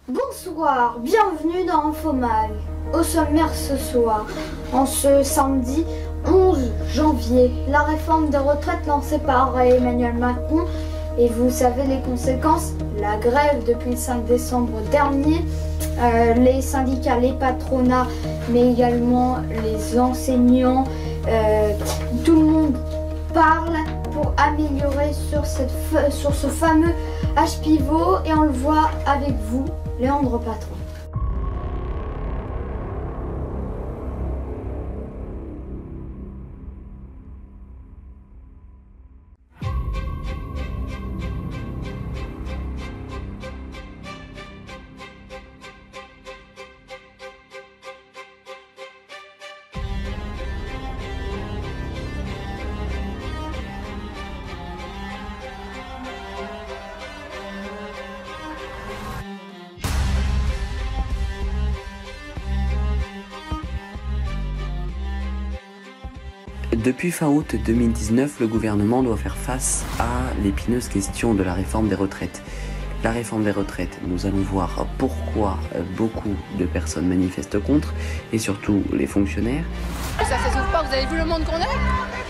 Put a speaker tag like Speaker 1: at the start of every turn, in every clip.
Speaker 1: Bonsoir, bienvenue dans InfoMag. Au sommaire ce soir, en ce samedi 11 janvier, la réforme des retraites lancée par Emmanuel Macron. Et vous savez les conséquences, la grève depuis le 5 décembre dernier, les syndicats, les patronats, mais également les enseignants, tout le monde parle pour améliorer sur ce fameux âge pivot, et on le voit avec vous, Léandre Patron.
Speaker 2: Depuis fin août 2019, le gouvernement doit faire face à l'épineuse question de la réforme des retraites. La réforme des retraites, nous allons voir pourquoi beaucoup de personnes manifestent contre, et surtout les fonctionnaires.
Speaker 3: Ça ne s'ouvre pas, vous avez vu le monde qu'on est?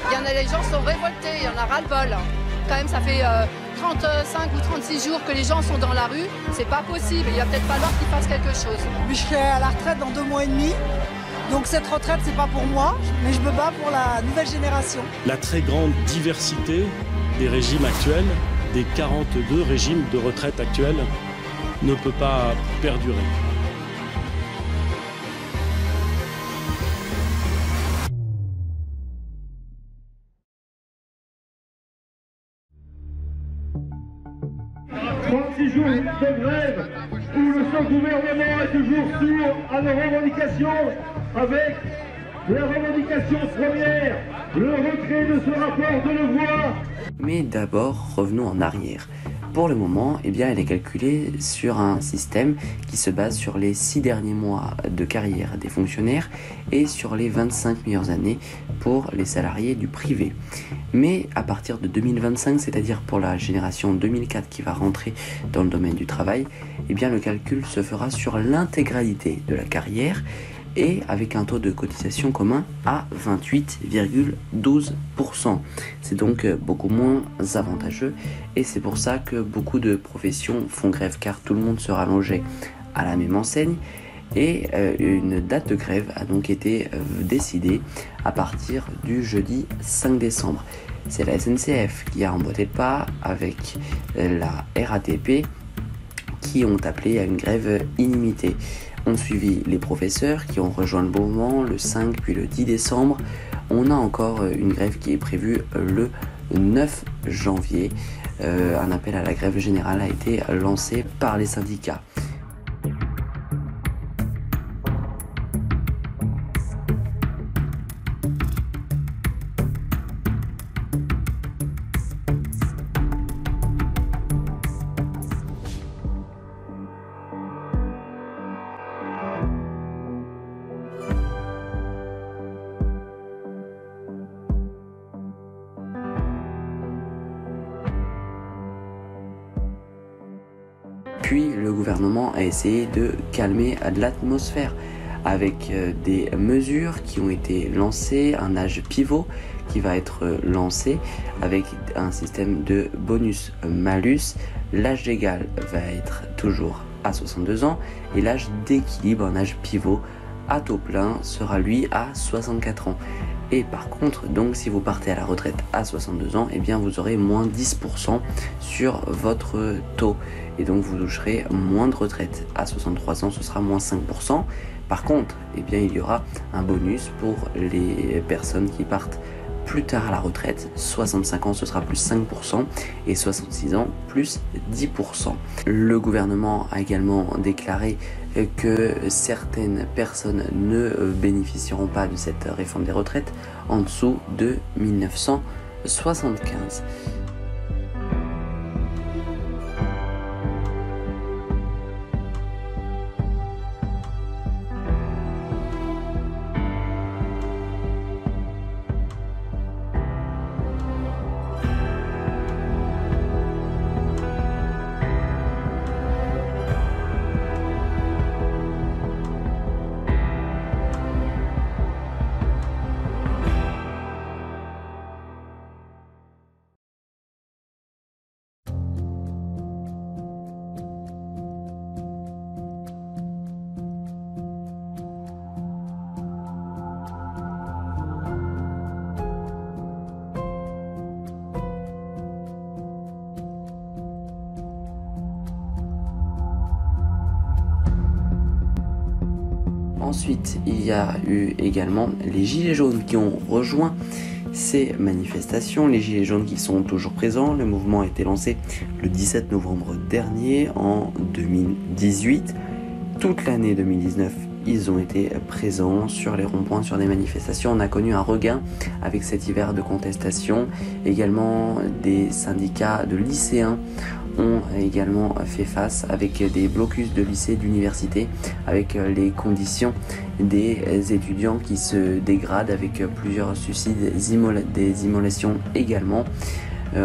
Speaker 3: Il y en a, les gens sont révoltés, il y en a ras-le-bol. Quand même, ça fait 35 ou 36 jours que les gens sont dans la rue, c'est pas possible, il va peut-être falloir qu'ils fassent quelque chose.
Speaker 4: Je serai à la retraite dans 2 mois et demi. Donc cette retraite, c'est pas pour moi, mais je me bats pour la nouvelle génération.
Speaker 5: La très grande diversité des régimes actuels, des 42 régimes de retraite actuels, ne peut pas perdurer. «
Speaker 6: 36 jours de grève où le seul gouvernement est toujours sourd à nos revendications, avec la revendication première, le retrait de ce rapport de Levoix. »
Speaker 2: Mais d'abord, revenons en arrière. Pour le moment, elle est calculée sur un système qui se base sur les 6 derniers mois de carrière des fonctionnaires et sur les 25 meilleures années pour les salariés du privé. Mais à partir de 2025, c'est-à-dire pour la génération 2004 qui va rentrer dans le domaine du travail, le calcul se fera sur l'intégralité de la carrière et avec un taux de cotisation commun à 28,12%. C'est donc beaucoup moins avantageux, et c'est pour ça que beaucoup de professions font grève, car tout le monde sera logé à la même enseigne, et une date de grève a donc été décidée à partir du jeudi 5 décembre. C'est la SNCF qui a emboîté le pas avec la RATP qui ont appelé à une grève illimitée. On suivi les professeurs qui ont rejoint le mouvement le 5 puis le 10 décembre. On a encore une grève qui est prévue le 9 janvier. Un appel à la grève générale a été lancé par les syndicats. Puis le gouvernement a essayé de calmer l'atmosphère avec des mesures qui ont été lancées, un âge pivot qui va être lancé avec un système de bonus-malus. L'âge légal va être toujours à 62 ans et l'âge d'équilibre, un âge pivot à taux plein, sera lui à 64 ans. Et par contre, donc si vous partez à la retraite à 62 ans, vous aurez moins 10% sur votre taux. Et donc vous toucherez moins de retraite. À 63 ans, ce sera moins 5%. Par contre, il y aura un bonus pour les personnes qui partent plus tard à la retraite. 65 ans, ce sera plus 5% et 66 ans, plus 10%. Le gouvernement a également déclaré que certaines personnes ne bénéficieront pas de cette réforme des retraites en dessous de 1975. Ensuite, il y a eu également les Gilets jaunes qui ont rejoint ces manifestations. Les Gilets jaunes qui sont toujours présents. Le mouvement a été lancé le 17 novembre dernier en 2018. Toute l'année 2019, ils ont été présents sur les ronds-points, sur des manifestations. On a connu un regain avec cet hiver de contestation. Également, des syndicats de lycéens ont également fait face avec des blocus de lycées, d'universités, avec les conditions des étudiants qui se dégradent, avec plusieurs suicides, des immolations également.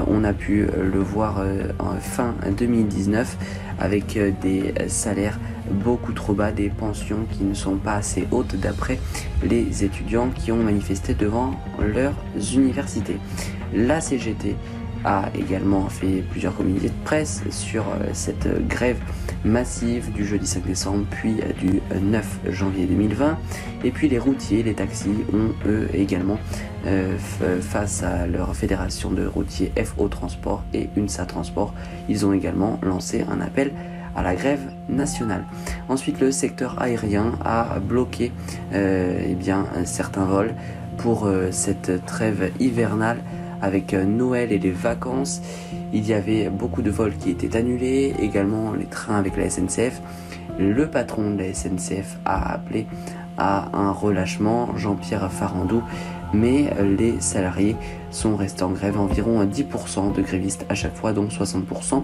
Speaker 2: On a pu le voir en fin 2019 avec des salaires beaucoup trop bas, des pensions qui ne sont pas assez hautes d'après les étudiants qui ont manifesté devant leurs universités. La CGT a également fait plusieurs communiqués de presse sur cette grève massive du jeudi 5 décembre puis du 9 janvier 2020. Et puis les routiers, les taxis ont eux également face à leur fédération de routiers FO Transport et UNSA Transport, ils ont également lancé un appel à la grève nationale. Ensuite, le secteur aérien a bloqué certains vols pour cette trêve hivernale. Avec Noël et les vacances, il y avait beaucoup de vols qui étaient annulés, également les trains avec la SNCF. Le patron de la SNCF a appelé à un relâchement, Jean-Pierre Farandou, mais les salariés sont restés en grève, environ 10% de grévistes à chaque fois, dont 60%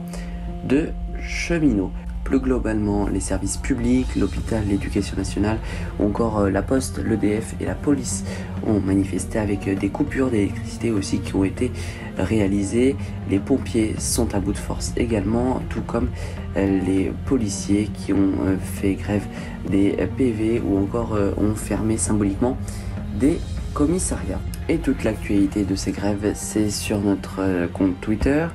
Speaker 2: de cheminots. Plus globalement, les services publics, l'hôpital, l'éducation nationale, ou encore la poste, l'EDF et la police ont manifesté avec des coupures d'électricité aussi qui ont été réalisées. Les pompiers sont à bout de force également, tout comme les policiers qui ont fait grève des PV ou encore ont fermé symboliquement des commissariats. Et toute l'actualité de ces grèves, c'est sur notre compte Twitter,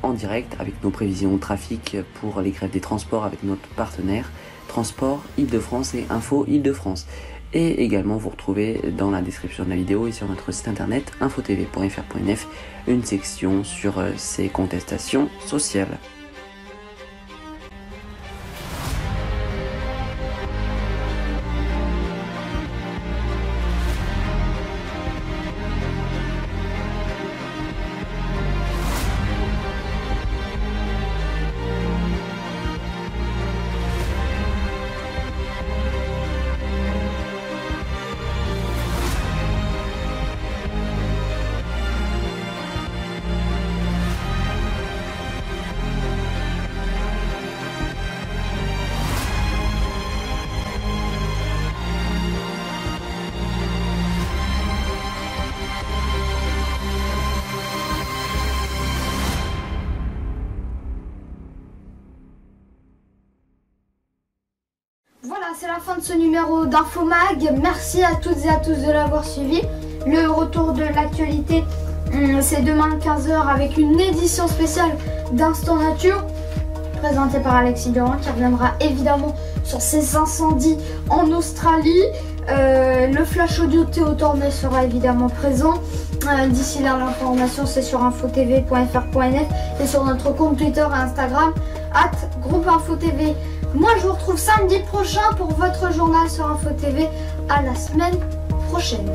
Speaker 2: en direct avec nos prévisions trafic pour les grèves des transports avec notre partenaire Transport Île-de-France et Info Île-de-France. Et également vous retrouvez dans la description de la vidéo et sur notre site internet infotv.fr.nf une section sur ces contestations sociales.
Speaker 1: Voilà, c'est la fin de ce numéro d'Infomag. Merci à toutes et à tous de l'avoir suivi. Le retour de l'actualité, c'est demain à 15 h avec une édition spéciale d'Instant Nature, présentée par Alexis Durand, qui reviendra évidemment sur ces incendies en Australie. Le flash audio de Théo Tornet sera évidemment présent. D'ici là, l'information c'est sur infotv.fr.nf et sur notre compte Twitter et Instagram @groupeinfotv. Moi je vous retrouve samedi prochain pour votre journal sur Info TV. À la semaine prochaine.